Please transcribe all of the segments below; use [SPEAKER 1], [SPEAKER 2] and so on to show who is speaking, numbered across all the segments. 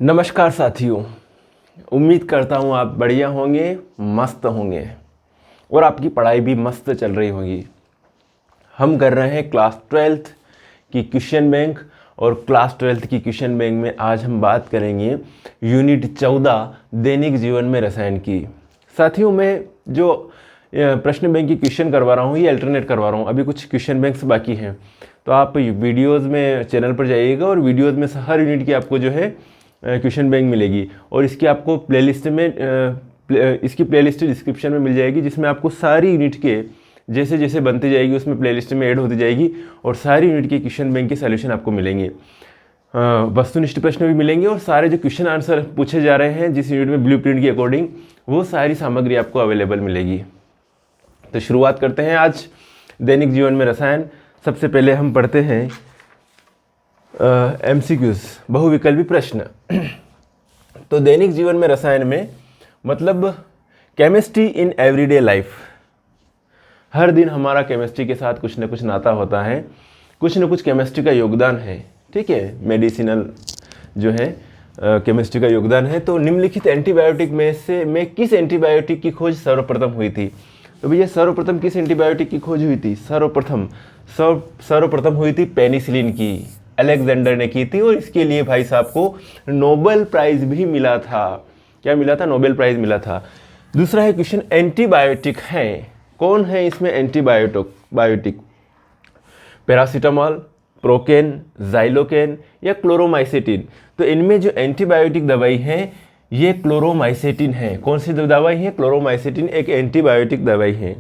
[SPEAKER 1] नमस्कार साथियों। उम्मीद करता हूँ आप बढ़िया होंगे, मस्त होंगे और आपकी पढ़ाई भी मस्त चल रही होगी। हम कर रहे हैं क्लास 12th की क्वेश्चन बैंक और क्लास 12th की क्वेश्चन बैंक में आज हम बात करेंगे यूनिट 14 दैनिक जीवन में रसायन की। साथियों, मैं जो प्रश्न बैंक की क्वेश्चन करवा रहा हूँ ये अल्टरनेट करवा रहा हूँ, अभी कुछ क्वेश्चन बैंक्स बाकी हैं। तो आप वीडियोज़ में चैनल पर जाइएगा और वीडियोज़ में हर यूनिट की आपको जो है क्वेश्चन बैंक मिलेगी और इसकी आपको प्लेलिस्ट में इसकी प्लेलिस्ट डिस्क्रिप्शन में मिल जाएगी, जिसमें आपको सारी यूनिट के जैसे जैसे बनती जाएगी उसमें प्लेलिस्ट में ऐड होती जाएगी और सारी यूनिट के क्वेश्चन बैंक के सॉल्यूशन आपको मिलेंगे। वस्तुनिष्ठ प्रश्न भी मिलेंगे और सारे जो क्वेश्चन आंसर पूछे जा रहे हैं जिस यूनिट में ब्लूप्रिंट के अकॉर्डिंग, वो सारी सामग्री आपको अवेलेबल मिलेगी। तो शुरुआत करते हैं आज दैनिक जीवन में रसायन। सबसे पहले हम पढ़ते हैं MCQs, बहुविकल्पी प्रश्न। तो दैनिक जीवन में रसायन में मतलब केमिस्ट्री इन एवरीडे लाइफ। हर दिन हमारा केमिस्ट्री के साथ कुछ न कुछ नाता होता है, कुछ न कुछ केमिस्ट्री का योगदान है। ठीक है, मेडिसिनल जो है केमिस्ट्री का योगदान है। तो निम्नलिखित एंटीबायोटिक में किस एंटीबायोटिक की खोज सर्वप्रथम हुई थी? तो भैया सर्वप्रथम किस एंटीबायोटिक की खोज हुई थी? सर्वप्रथम हुई थी पेनिसिलिन की, अलेक्जेंडर ने की थी और इसके लिए भाई साहब को नोबेल प्राइज भी मिला था। क्या मिला था? नोबेल प्राइज मिला था। दूसरा है क्वेश्चन, एंटीबायोटिक हैं, कौन है इसमें एंटीबायोटिक? पैरासीटामोल, प्रोकेन, जाइलोकेन या क्लोरोमाइसेटिन? तो इनमें जो एंटीबायोटिक दवाई है ये क्लोरोमाइसेटिन है। कौन सी दवाई है? क्लोरोमाइसेटिन एक एंटीबायोटिक दवाई है।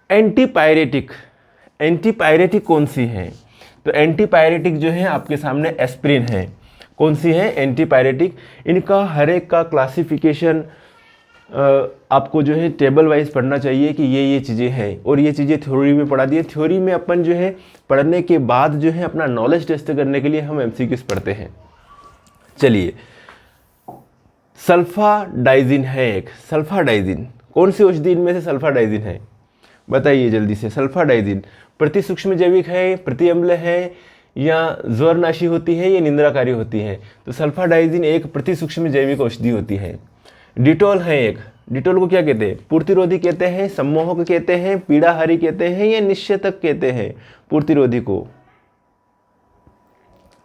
[SPEAKER 1] एंटीपायरेटिक कौन सी है? तो एंटीपायरेटिक जो है आपके सामने एस्प्रिन है। कौन सी है? एंटीपायरेटिक। इनका हर एक का क्लासिफिकेशन आपको जो है टेबल वाइज पढ़ना चाहिए कि ये चीज़ें हैं और ये चीज़ें थ्योरी में पढ़ा दी है। थ्योरी में अपन जो है पढ़ने के बाद जो है अपना नॉलेज टेस्ट करने के लिए हम MCQs पढ़ते हैं। चलिए, सल्फाडाइजिन है एक। सल्फाडाइजिन कौन सी औषधि इनमें से सल्फाडाइजिन है? बताइए जल्दी से। सल्फाडाइजिन प्रति सूक्ष्म जैविक है, प्रति अम्ल है या ज्वरनाशी होती है या निंद्राकारी होती है? तो सल्फाडाइजिन एक प्रति सूक्ष्म जैविक औषधि होती है। डिटॉल है एक। डिटॉल को क्या कहते हैं? पूर्तिरोधी कहते हैं, सम्मोहक कहते हैं, पीड़ाहारी कहते हैं या निश्चेतक कहते हैं? पूर्तिरोधी को,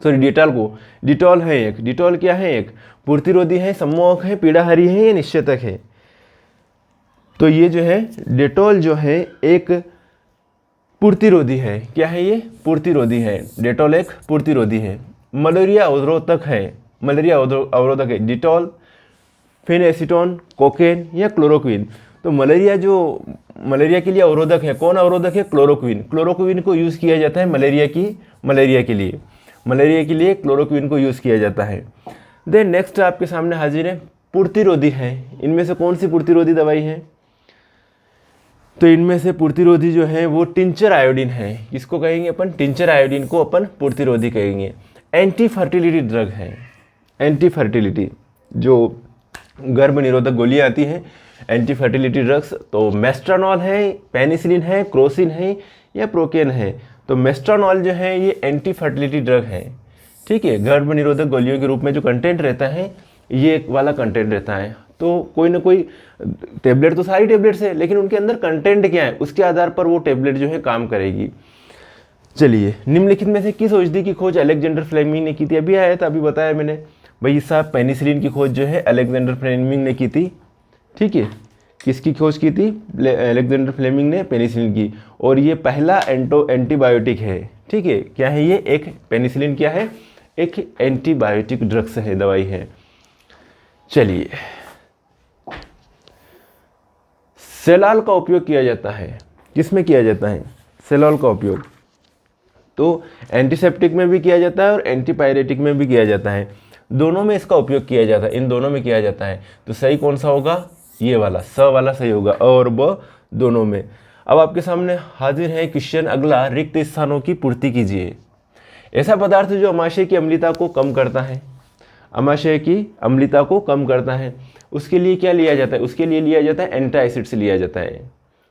[SPEAKER 1] सॉरी डिटॉल को। डिटॉल है एक। डिटॉल क्या है? एक पूर्तिरोधी है, सम्मोहक है, पीड़ाहारी है या निश्चेतक है? तो ये जो है डेटॉल जो है एक पूर्तिरोधी है। क्या है ये? पूर्तिरोधी है। डेटॉल एक पूर्तिरोधी है। मलेरिया अवरोधक है। मलेरिया अवरोधक है डिटॉल, फेनेसिटोन, कोकेन या क्लोरोक्विन? तो मलेरिया के लिए अवरोधक है। कौन अवरोधक है? क्लोरोक्विन। क्लोरोक्विन को यूज़ किया जाता है मलेरिया के लिए। मलेरिया के लिए क्लोरोक्विन को यूज़ किया जाता है। देन नेक्स्ट आपके सामने हाजिर है पूर्तिरोधी है। इनमें से कौन सी पूर्तिरोधी दवाई है? तो इनमें से पूर्तिरोधी जो है वो टिंचर आयोडीन है। किसको कहेंगे अपन? टिंचर आयोडीन को अपन पूर्तिरोधी कहेंगे। एंटी फर्टिलिटी ड्रग है। एंटी फर्टिलिटी जो गर्भ निरोधक गोलियां आती हैं, एंटी फर्टिलिटी ड्रग्स। तो मेस्ट्रानॉल है, पेनिसिलिन है, क्रोसिन है या प्रोकेन है? तो मेस्ट्रानॉल जो है ये एंटी फर्टिलिटी ड्रग है। ठीक है, गर्भ निरोधक गोलियों के रूप में जो कंटेंट रहता है ये वाला कंटेंट रहता है। तो कोई ना कोई टेबलेट, तो सारी टेबलेट्स है लेकिन उनके अंदर कंटेंट क्या है उसके आधार पर वो टेबलेट जो है काम करेगी। चलिए, निम्नलिखित में से किस औषधि की खोज अलेक्जेंडर फ्लेमिंग ने की थी? अभी आया था, अभी बताया मैंने भाई साहब, पेनिसिलिन की खोज जो है अलेक्जेंडर फ्लेमिंग ने की थी। ठीक है, किसकी खोज की थी? अलेक्जेंडर फ्लेमिंग ने पेनिसिलिन की। और ये पहला एंटीबायोटिक है। ठीक है, क्या है ये? एक पेनिसिलिन क्या है? एक एंटीबायोटिक ड्रग्स है, दवाई है। चलिए, सेलॉल का उपयोग किया जाता है। किसमें किया जाता है सेलॉल का उपयोग? तो एंटीसेप्टिक में भी किया जाता है और एंटीपायरेटिक में भी किया जाता है। दोनों में इसका उपयोग किया जाता है, इन दोनों में किया जाता है। तो सही कौन सा होगा? ये वाला, स वाला सही होगा। और वो दोनों में। अब आपके सामने हाजिर है क्वेश्चन अगला, रिक्त स्थानों की पूर्ति कीजिए। ऐसा पदार्थ जो अमाशय की अम्लता को कम करता है, अमाशय की अम्लता को कम करता है, उसके लिए क्या लिया जाता है? उसके लिए लिया जाता है एंटासिड्स लिया जाता है।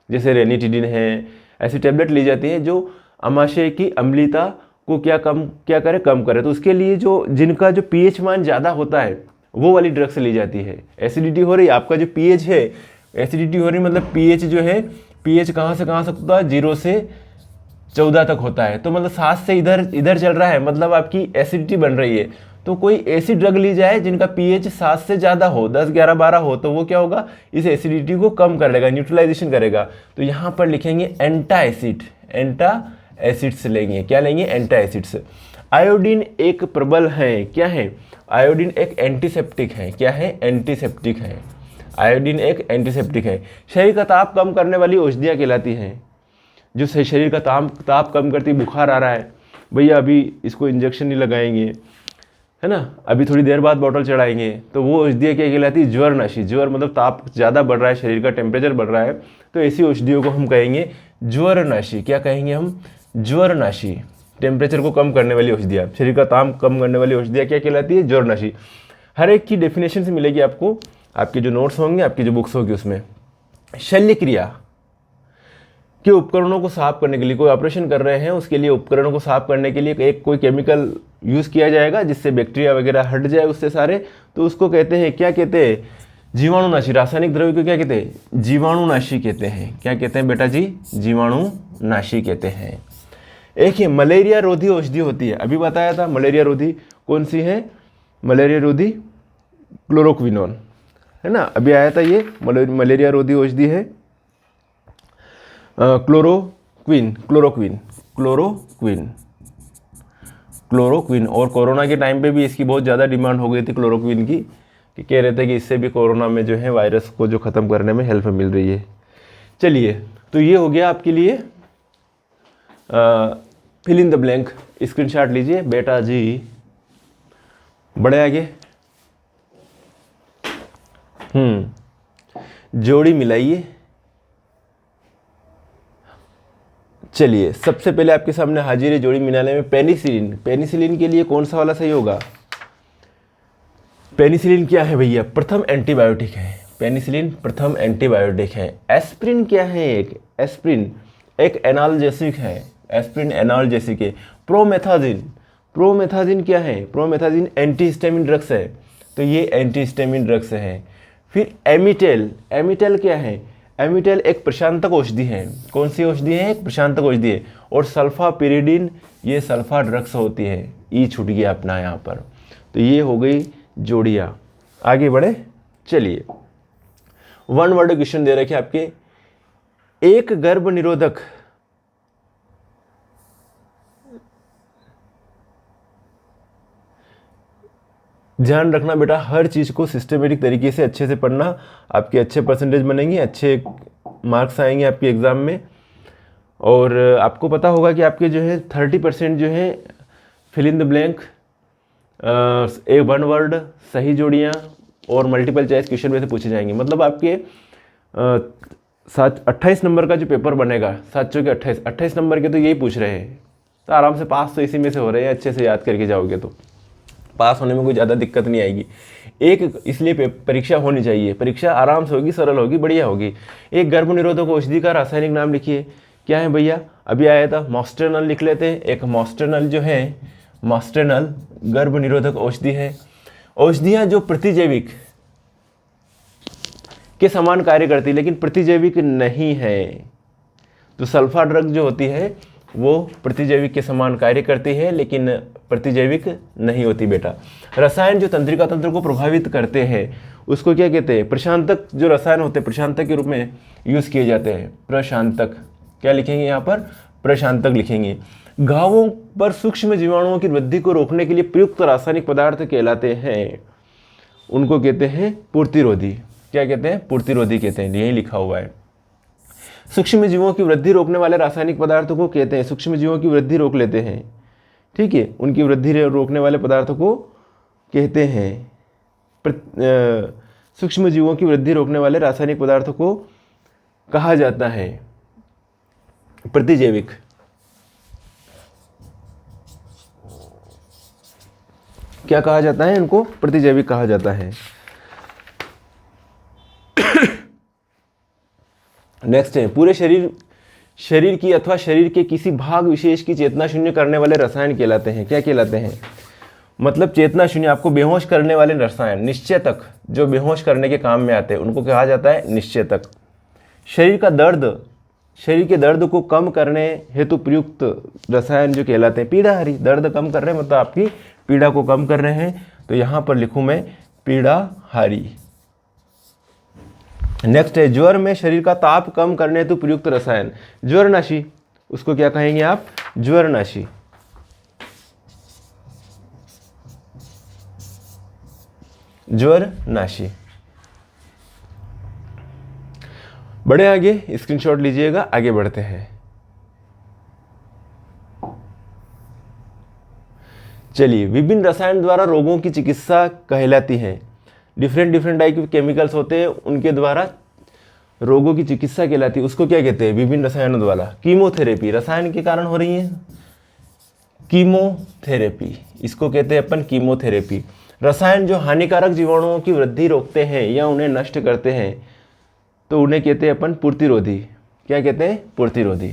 [SPEAKER 1] जैसे रेनिटिडिन है, ऐसी टेबलेट ली जाती है जो अमाशय की अम्लता को क्या करे, कम करे। तो उसके लिए जो जिनका जो पीएच मान ज़्यादा होता है वो वाली ड्रग्स ली जाती है। एसिडिटी हो रही, आपका जो पीएच है, एसिडिटी हो रही मतलब पीएच जो है, पीएच कहाँ से होता है, 0 से 14 तक होता है। तो मतलब 7 से इधर चल रहा है, मतलब आपकी एसिडिटी बन रही है। तो कोई ऐसी ड्रग ली जाए जिनका पीएच 7 से ज़्यादा हो, 10, 11, 12 हो, तो वो क्या होगा, इस एसिडिटी को कम कर लेगा, न्यूट्रलाइजेशन करेगा। तो यहाँ पर लिखेंगे एंटा एसिड्स लेंगे। क्या लेंगे, एंटा एसिड्स। आयोडीन एक प्रबल है, क्या है, आयोडीन एक एंटीसेप्टिक है। क्या है, एंटीसेप्टिक है। आयोडीन एक एंटीसेप्टिक है। शरीर का ताप कम करने वाली औषधियाँ कहलाती हैं। जो शरीर का ताप कम करती, बुखार आ रहा है भैया, अभी इसको इंजेक्शन नहीं लगाएंगे, है ना, अभी थोड़ी देर बाद बॉटल चढ़ाएंगे, तो वो औषधियाँ क्या कहलाती, ज्वरनाशी। ज्वर मतलब ताप ज़्यादा बढ़ रहा है, शरीर का टेम्परेचर बढ़ रहा है, तो ऐसी औषधियों को हम कहेंगे ज्वरनाशी। क्या कहेंगे हम, ज्वरनाशी। टेम्परेचर को कम करने वाली औषधियाँ, शरीर का ताप कम करने वाली औषधियाँ क्या कहलाती है, ज्वरनाशी। हर एक की डेफिनेशन से मिलेगी आपको, आपके जो नोट्स होंगे, आपकी जो बुक्स होगी उसमें। शल्य क्रिया के उपकरणों को साफ करने के लिए, कोई ऑपरेशन कर रहे हैं उसके लिए उपकरणों को साफ करने के लिए एक कोई केमिकल यूज़ किया जाएगा जिससे बैक्टीरिया वगैरह हट जाए उससे सारे, तो उसको कहते हैं, क्या कहते हैं, जीवाणुनाशी। रासायनिक द्रव्य को क्या कहते हैं, जीवाणुनाशी कहते हैं। क्या कहते हैं बेटा जी, जीवाणुनाशी कहते हैं। एक ही मलेरिया रोधी औषधि होती है, अभी बताया था मलेरिया रोधी कौन सी है, मलेरिया रोधी क्लोरोक्विनोन, है ना, अभी आया था ये मलेरिया रोधी औषधि है क्लोरोक्विन। और कोरोना के टाइम पे भी इसकी बहुत ज़्यादा डिमांड हो गई थी क्लोरोक्विन की, कि कह रहे थे कि इससे भी कोरोना में जो है वायरस को जो ख़त्म करने में हेल्प मिल रही है। चलिए, तो ये हो गया आपके लिए fill in the blank. Screenshot लीजिए बेटा जी, बढ़े आगे। जोड़ी मिलाइए। चलिए, सबसे पहले आपके सामने हाजिर है जोड़ी मिलाने में पेनिसिलिन। पेनिसिलिन के लिए कौन सा वाला सही होगा, पेनिसिलिन क्या है भैया, प्रथम एंटीबायोटिक है। पेनिसिलिन प्रथम एंटीबायोटिक है। एस्प्रिन क्या है, एस्प्रिन एक एनाल्जेसिक है। एस्प्रिन एनाल्जेसिक है। प्रोमेथाजिन क्या है, प्रोमेथाजिन एंटीहिस्टामिन ड्रग्स है, तो ये एंटीहिस्टामिन ड्रग्स है। फिर एमिटेल क्या है, एमिटेल एक प्रशांतक औषधि है। कौन सी औषधि है, एक प्रशांतक औषधि है। और सल्फापिरिडिन, ये सल्फा ड्रग्स होती है। ई छूट गया अपना यहाँ पर। तो ये हो गई जोड़ियाँ। आगे बढ़े, चलिए, 1 वर्ड क्वेश्चन दे रखे आपके। एक गर्भ निरोधक ध्यान रखना बेटा, हर चीज़ को सिस्टमेटिक तरीके से अच्छे से पढ़ना, आपके अच्छे परसेंटेज बनेंगे, अच्छे मार्क्स आएंगे आपके एग्ज़ाम में। और आपको पता होगा कि आपके जो है 30% जो है फिल इन द ब्लैंक, एक 1 वर्ड, सही जोड़ियाँ और मल्टीपल चॉइस क्वेश्चन में से पूछे जाएंगे। मतलब आपके 28 नंबर का जो पेपर बनेगा, 7 चौके 28 नंबर के तो यही पूछ रहे हैं। तो आराम से पास तो इसी में से हो रहे हैं, अच्छे से याद करके जाओगे तो पास होने में कोई ज़्यादा दिक्कत नहीं आएगी। एक इसलिए परीक्षा होनी चाहिए, परीक्षा आराम से होगी, सरल होगी, बढ़िया होगी। एक गर्भ निरोधक औषधि का रासायनिक नाम लिखिए। क्या है भैया, अभी आया था मॉस्टेरनल, लिख लेते हैं। एक मॉस्टेरनल जो है, मॉस्टेरनल गर्भ निरोधक औषधि है। औषधियाँ जो प्रतिजैविक के समान कार्य करती है लेकिन प्रतिजैविक नहीं है। तो सल्फा ड्रग जो होती है वो प्रतिजैविक के समान कार्य करती है लेकिन प्रतिजैविक नहीं होती बेटा। रसायन जो तंत्रिका तंत्र को प्रभावित करते हैं उसको क्या कहते हैं, प्रशांतक। जो रसायन होते हैं प्रशांतक के रूप में यूज़ किए जाते हैं, प्रशांतक। क्या लिखेंगे यहाँ पर, प्रशांतक लिखेंगे। घावों पर सूक्ष्म जीवाणुओं की वृद्धि को रोकने के लिए प्रयुक्त रासायनिक पदार्थ कहलाते हैं, उनको कहते हैं पूर्तिरोधी। क्या कहते हैं, पूर्तिरोधी कहते हैं, यही लिखा हुआ है। सूक्ष्म जीवों की वृद्धि रोकने वाले रासायनिक पदार्थों को कहते हैं, सूक्ष्म जीवों की वृद्धि रोक लेते हैं, ठीक है, उनकी वृद्धि रोकने वाले पदार्थों को कहते हैं, सूक्ष्म जीवों की वृद्धि रोकने वाले रासायनिक पदार्थों को कहा जाता है प्रतिजैविक। क्या कहा जाता है इनको, प्रतिजैविक कहा जाता है। नेक्स्ट है, पूरे शरीर शरीर की अथवा शरीर के किसी भाग विशेष की चेतना शून्य करने वाले रसायन कहलाते हैं। क्या कहलाते हैं? मतलब चेतना शून्य, आपको बेहोश करने वाले रसायन, निश्चेतक, जो बेहोश करने के काम में आते हैं उनको कहा जाता है निश्चेतक। शरीर का दर्द, शरीर के दर्द को कम करने हेतु प्रयुक्त रसायन जो कहलाते हैं पीड़ाहारी। दर्द कम कर रहे हैं मतलब आपकी पीड़ा को कम कर रहे हैं, तो यहाँ पर लिखूँ मैं पीड़ाहारी। नेक्स्ट है ज्वर में शरीर का ताप कम करने हेतु प्रयुक्त रसायन, ज्वरनाशी। उसको क्या कहेंगे आप? ज्वरनाशी। ज्वरनाशी। बढ़े आगे, स्क्रीनशॉट लीजिएगा, आगे बढ़ते हैं। चलिए, विभिन्न रसायन द्वारा रोगों की चिकित्सा कहलाती है। डिफरेंट टाइप के केमिकल्स होते हैं, उनके द्वारा रोगों की चिकित्सा कहलाती है। उसको क्या कहते हैं? विभिन्न रसायनों द्वारा। कीमोथेरेपी रसायन के कारण हो रही है, कीमोथेरेपी, इसको कहते हैं अपन कीमोथेरेपी। रसायन जो हानिकारक जीवाणुओं की वृद्धि रोकते हैं या उन्हें नष्ट करते हैं तो उन्हें कहते हैं अपन प्रतिरोधी। क्या कहते हैं? प्रतिरोधी।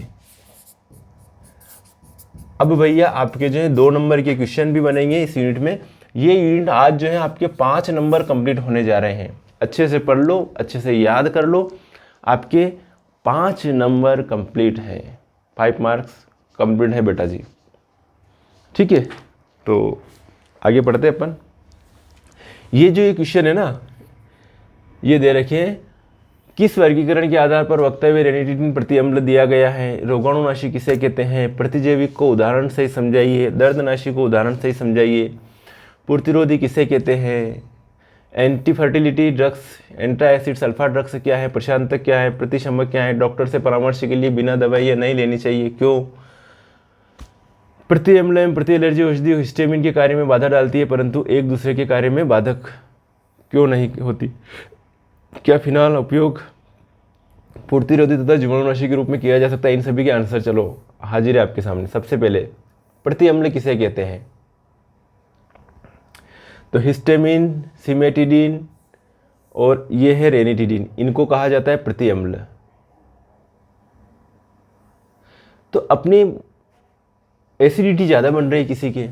[SPEAKER 1] अब भैया आपके जो है 2 नंबर के क्वेश्चन भी बनेंगे इस यूनिट में। ये यूनिट आज जो है आपके 5 नंबर कंप्लीट होने जा रहे हैं। अच्छे से पढ़ लो, अच्छे से याद कर लो, आपके 5 नंबर कंप्लीट है, 5 मार्क्स कंप्लीट है बेटा जी। ठीक है, तो आगे पढ़ते हैं अपन। ये जो ये क्वेश्चन है ना, ये दे रखे हैं, किस वर्गीकरण के आधार पर वक्तव्य रेनिटिन प्रतिअम्ल दिया गया है? रोगाणुनाशी किसे कहते हैं? प्रतिजैविक को उदाहरण से समझाइए। दर्दनाशी को उदाहरण से समझाइए। प्रतिरोधी किसे कहते हैं? Anti fertility drugs, anti acid sulfa drugs क्या है? प्रशांतक क्या है? प्रतिशमक क्या है? डॉक्टर से परामर्श के लिए बिना दवाई नहीं लेनी चाहिए, क्यों? प्रति अम्ल एवं प्रति एलर्जी औषधि हिस्टामिन के कार्य में बाधा डालती है, परंतु एक दूसरे के कार्य में बाधक क्यों नहीं होती? क्या फिनाल उपयोग प्रतिरोधी तथा जीवाणुनाशी के रूप में किया जा सकता है? इन सभी के आंसर चलो हाजिर है आपके सामने। सबसे पहले प्रति अम्ल किसे कहते हैं? तो हिस्टामिन, सिमेटिडिन और ये है रेनिटिडिन, इनको कहा जाता है प्रति अम्ल। तो अपनी एसिडिटी ज़्यादा बन रही है किसी के,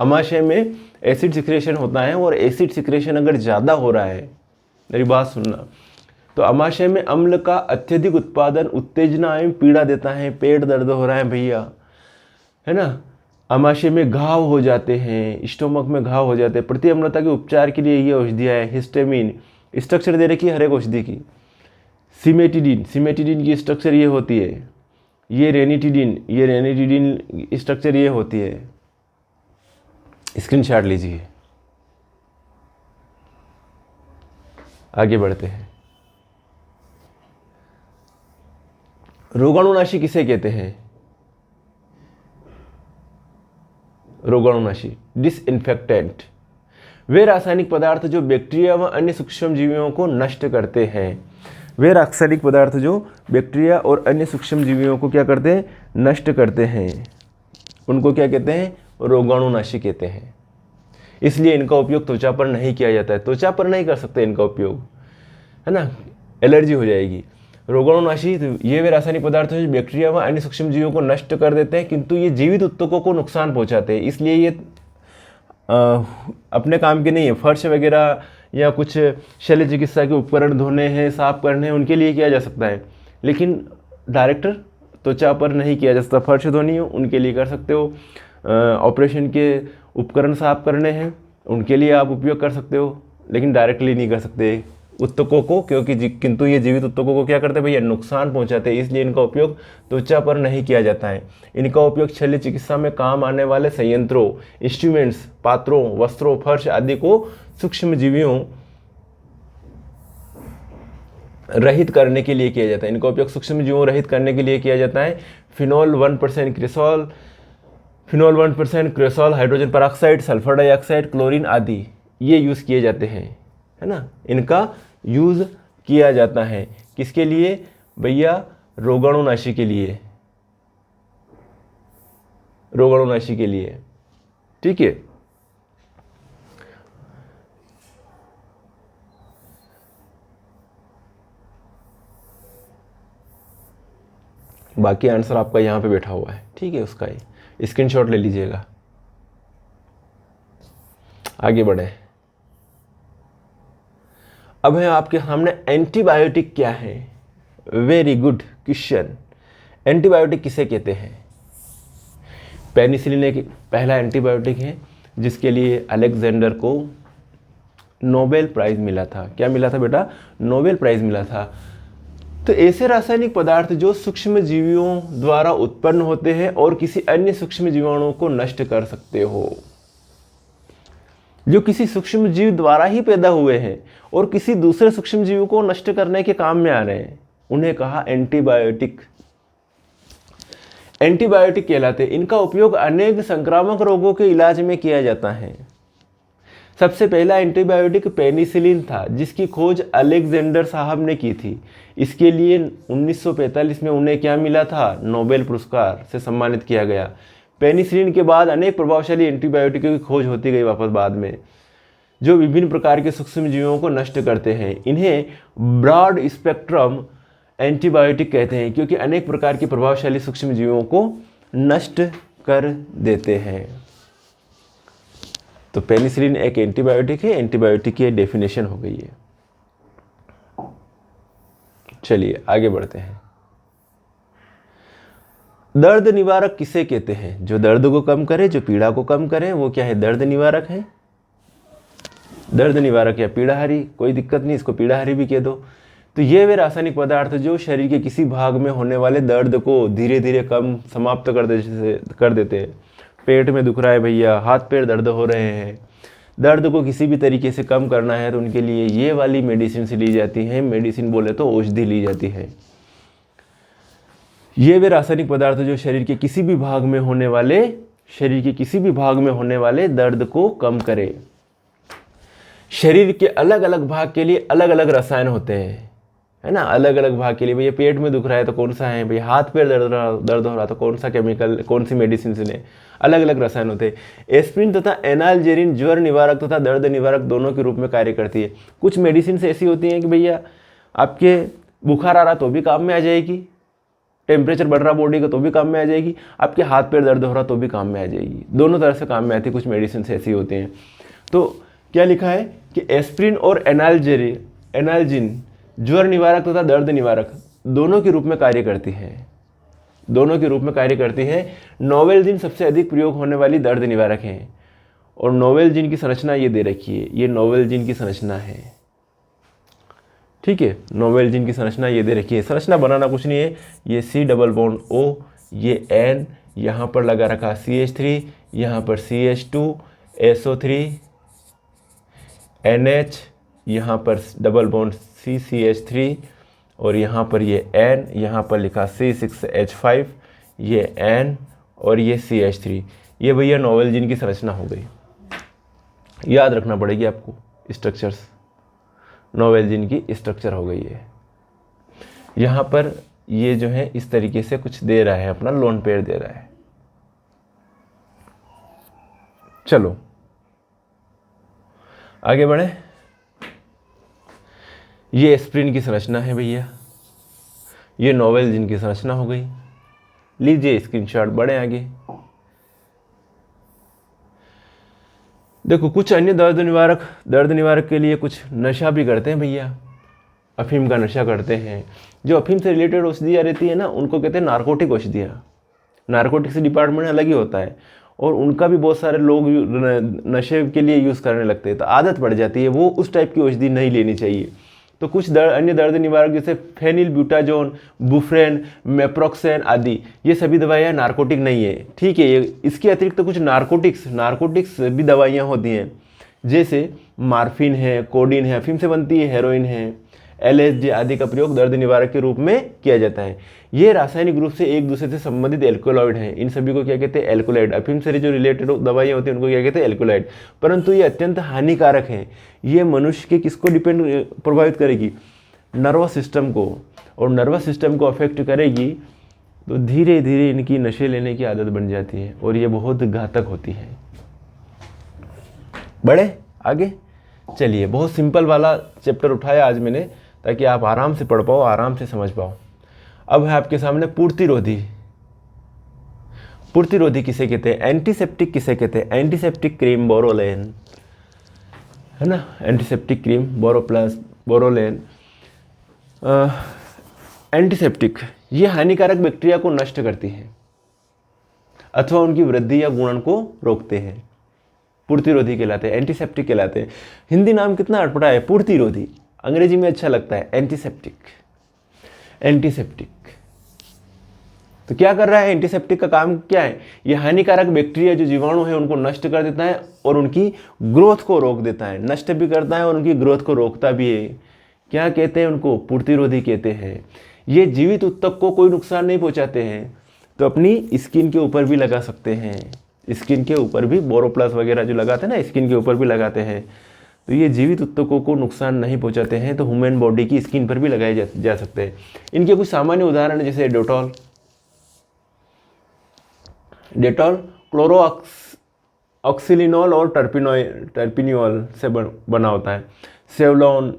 [SPEAKER 1] अमाशय में एसिड सिक्रेशन होता है और एसिड सिक्रेशन अगर ज़्यादा हो रहा है, मेरी बात सुनना, तो अमाशय में अम्ल का अत्यधिक उत्पादन उत्तेजना एवं पीड़ा देता है। पेट दर्द हो रहा है भैया, है ना, अमाशय में घाव हो जाते हैं, स्टोमक में घाव हो जाते हैं, प्रति अम्लता के उपचार के लिए ये औषधियाँ है। हिस्टामिन स्ट्रक्चर दे रखी है हर एक औषधि की। सिमेटिडिन, सिमेटिडिन की स्ट्रक्चर ये होती है। ये रेनिटिडिन स्ट्रक्चर ये होती है। स्क्रीनशॉट लीजिए, आगे बढ़ते हैं। रोगाणुनाशी किसे कहते हैं? रोगाणुनाशी डिसइंफेक्टेंट, वे रासायनिक पदार्थ जो बैक्टीरिया व अन्य सूक्ष्म जीवियों को नष्ट करते हैं। वे रासायनिक पदार्थ जो बैक्टीरिया और अन्य सूक्ष्म जीवियों को क्या करते हैं? नष्ट करते हैं, उनको क्या कहते हैं? रोगाणुनाशी कहते हैं। इसलिए इनका उपयोग त्वचा पर नहीं किया जाता है, त्वचा पर नहीं कर सकते इनका उपयोग, है ना, एलर्जी हो जाएगी। रोगाणुनाशी ये वे रासायनिक पदार्थ हैं जो बैक्टीरिया व अन्य सूक्ष्म जीवों को नष्ट कर देते हैं, किंतु ये जीवित ऊतकों को नुकसान पहुंचाते हैं। इसलिए ये अपने काम के नहीं है। फर्श वगैरह या कुछ शल्य चिकित्सा के उपकरण धोने हैं, साफ करने हैं, उनके लिए किया जा सकता है, लेकिन डायरेक्टर त्वचा पर नहीं किया जा सकता। फर्श धोनी हो उनके लिए कर सकते हो, ऑपरेशन के उपकरण साफ करने हैं उनके लिए आप उपयोग कर सकते हो, लेकिन डायरेक्टली नहीं कर सकते ऊतकों को, क्योंकि किंतु ये जीवित ऊतकों को क्या करते हैं भैया? नुकसान पहुंचाते हैं। इसलिए इनका उपयोग त्वचा पर नहीं किया जाता है। इनका उपयोग शल्य चिकित्सा में काम आने वाले संयंत्रों, इंस्ट्रूमेंट्स, पात्रों, वस्त्रों, फर्श आदि को सूक्ष्म जीवियों रहित करने के लिए किया जाता है। इनका उपयोग सूक्ष्म जीवों रहित करने के लिए किया जाता है। Phenol 1% cresol, phenol 1% cresol, hydrogen peroxide, sulphur dioxide, chlorine आदि ये यूज़ किए जाते हैं, है ना, इनका यूज़ किया जाता है। किसके लिए भैया? रोगाणुनाशी के लिए, रोगाणुनाशी के लिए, ठीक है। बाकी आंसर आपका यहाँ पे बैठा हुआ है, ठीक है, उसका ही स्क्रीनशॉट ले लीजिएगा। आगे बढ़े। अब है आपके सामने एंटीबायोटिक क्या है। Very good question. एंटीबायोटिक किसे कहते हैं? पेनिसिलिन एक पहला एंटीबायोटिक है जिसके लिए अलेक्जेंडर को नोबेल प्राइज मिला था। क्या मिला था बेटा? नोबेल प्राइज मिला था। तो ऐसे रासायनिक पदार्थ जो सूक्ष्म जीवियों द्वारा उत्पन्न होते हैं और किसी अन्य सूक्ष्म जीवाणु को नष्ट कर सकते हो, जो किसी सूक्ष्म जीव द्वारा ही पैदा हुए हैं और किसी दूसरे सूक्ष्म जीव को नष्ट करने के काम में आ रहे हैं, उन्हें कहा एंटीबायोटिक। एंटीबायोटिक कहलाते हैं। इनका उपयोग अनेक संक्रामक रोगों के इलाज में किया जाता है। सबसे पहला एंटीबायोटिक पेनिसिलिन था जिसकी खोज अलेक्जेंडर साहब ने की थी। इसके लिए 1945 में उन्हें क्या मिला था? नोबेल पुरस्कार से सम्मानित किया गया। पेनिसिलिन के बाद अनेक प्रभावशाली एंटीबायोटिकों की खोज होती गई वापस बाद में, जो विभिन्न प्रकार के सूक्ष्म जीवों को नष्ट करते हैं। इन्हें ब्रॉड स्पेक्ट्रम एंटीबायोटिक कहते हैं क्योंकि अनेक प्रकार के प्रभावशाली सूक्ष्म जीवों को नष्ट कर देते हैं। तो पेनिसिलिन एक एंटीबायोटिक है। एंटीबायोटिक की डेफिनेशन हो गई है। चलिए आगे बढ़ते हैं। दर्द निवारक किसे कहते हैं? जो दर्द को कम करे, जो पीड़ा को कम करे, वो क्या है? दर्द निवारक है। दर्द निवारक या पीड़ाहारी, कोई दिक्कत नहीं, इसको पीड़ाहारी भी कह दो। तो ये वे रासायनिक पदार्थ जो शरीर के किसी भाग में होने वाले दर्द को धीरे धीरे कम समाप्त कर देते हैं। पेट में दुख रहा है भैया, हाथ पैर दर्द हो रहे हैं, दर्द को किसी भी तरीके से कम करना है तो उनके लिए ये वाली मेडिसिन से ली जाती है। मेडिसिन बोले तो औषधि ली जाती है। ये वे रासायनिक पदार्थ जो शरीर के किसी भी भाग में होने वाले दर्द को कम करे। शरीर के अलग अलग भाग के लिए अलग अलग रसायन होते हैं, है ना। अलग अलग भाग के लिए भैया पेट में दुख रहा है तो कौन सा है, भैया हाथ पैर दर्द हो रहा तो कौन सा केमिकल, कौन सी मेडिसिन से लें, अलग अलग रसायन होते हैं। एस्प्रिन तथा एनाल्जेरिन ज्वर निवारक तथा दर्द निवारक दोनों के रूप में कार्य करती है। कुछ मेडिसिन ऐसी होती हैं कि भैया आपके बुखार आ रहा तो भी काम में आ जाएगी, टेम्परेचर बढ़ रहा बॉडी का तो भी काम में आ जाएगी, आपके हाथ पैर दर्द हो रहा तो भी काम में आ जाएगी। दोनों तरह से काम में आती है। कुछ मेडिसिन ऐसी होती हैं। तो क्या लिखा है कि एस्प्रिन और एनाल्जिन ज्वर निवारक तथा दर्द निवारक दोनों के रूप में कार्य करती है। नोवेल्जिन सबसे अधिक प्रयोग होने वाली दर्द निवारक है। और नोवेल्जिन की संरचना ये दे रखी है, ये नोवेल्जिन की संरचना है, ठीक है। नोवेल्जिन की संरचना ये दे रखी है। संरचना बनाना कुछ नहीं है, ये C डबल बॉन्ड O, ये N, यहाँ पर लगा रखा CH3, यहाँ पर CH2, SO3, NH, यहाँ पर डबल बॉन्ड CCH3 और यहाँ पर ये N, यहाँ पर लिखा C6H5, ये N और ये CH3। ये भैया नोवेल्जिन की संरचना हो गई। याद रखना पड़ेगी आपको स्ट्रक्चर्स। नोवेल्जिन की स्ट्रक्चर हो गई है। यहाँ पर ये जो है इस तरीके से कुछ दे रहा है, अपना लोन पेयर दे रहा है। चलो आगे बढ़े। ये एस्प्रिन की संरचना है भैया, ये नोवेल्जिन की संरचना हो गई। लीजिए स्क्रीनशॉट, बढ़े आगे। देखो कुछ अन्य दर्द निवारक के लिए कुछ नशा भी करते हैं भैया। अफीम का नशा करते हैं। जो अफीम से रिलेटेड औषधियाँ रहती है ना, उनको कहते हैं नारकोटिक औषधियाँ। नारकोटिक्स डिपार्टमेंट अलग ही होता है और उनका भी बहुत सारे लोग नशे के लिए यूज़ करने लगते हैं, तो आदत पड़ जाती है। वो उस टाइप की औषधि नहीं लेनी चाहिए। तो कुछ अन्य दर्द निवारक जैसे फेनिलब्यूटाजोन, बुफ्रेन, मेप्रोक्सेन आदि, ये सभी दवाइयाँ नारकोटिक नहीं है, ठीक है। ये इसके अतिरिक्त तो कुछ नारकोटिक्स भी दवाइयाँ होती हैं, जैसे मार्फिन है, कोडीन है, अफीम से बनती है, हेरोइन है, LSD आदि का प्रयोग दर्द निवारक के रूप में किया जाता है। ये रासायनिक रूप से एक दूसरे से संबंधित एल्कोलॉइड हैं। इन सभी को क्या कहते हैं? एल्कोलॉइड। अफीम से जो रिलेटेड दवाइयाँ होती हैं उनको क्या कहते हैं? एल्कोलॉइड। परंतु ये अत्यंत हानिकारक हैं। ये मनुष्य के किसको प्रभावित करेगी? नर्वस सिस्टम को। और नर्वस सिस्टम को अफेक्ट करेगी तो धीरे धीरे इनकी नशे लेने की आदत बन जाती है और ये बहुत घातक होती है। बढ़े आगे। चलिए, बहुत सिंपल वाला चैप्टर उठाया आज मैंने, ताकि आप आराम से पढ़ पाओ, आराम से समझ पाओ। अब है आपके सामने पूर्तिरोधी। पूर्तिरोधी किसे कहते हैं? एंटीसेप्टिक किसे कहते हैं? एंटीसेप्टिक क्रीम बोरोलेन, है ना, एंटीसेप्टिक क्रीम बोरोलेन। एंटीसेप्टिक ये हानिकारक बैक्टीरिया को नष्ट करती है अथवा उनकी वृद्धि या गुणन को रोकते हैं, पूर्तिरोधी कहलाते हैं, एंटीसेप्टिक कहलाते हैं। हिंदी नाम कितना अटपटा है, पूर्तिरोधी, अंग्रेजी में अच्छा लगता है एंटीसेप्टिक। एंटीसेप्टिक तो क्या कर रहा है? एंटीसेप्टिक का काम क्या है? ये हानिकारक बैक्टीरिया जो जीवाणु है उनको नष्ट कर देता है और उनकी ग्रोथ को रोक देता है, नष्ट भी करता है और उनकी ग्रोथ को रोकता भी है। क्या कहते हैं उनको? पूर्तिरोधी कहते हैं। ये जीवित ऊतक को कोई नुकसान नहीं पहुंचाते हैं, तो अपनी स्किन के ऊपर भी लगा सकते हैं, स्किन के ऊपर भी बोरोप्लस वगैरह जो लगाते हैं ना, स्किन के ऊपर भी लगाते हैं। तो ये जीवित ऊतकों को नुकसान नहीं पहुंचाते हैं, तो ह्यूमन बॉडी की स्किन पर भी लगाए जा सकते हैं। इनके कुछ सामान्य उदाहरण जैसे डेटॉल, क्लोरोऑक्सिलिनॉल और टर्पिनियोल से बना होता है। Savlon,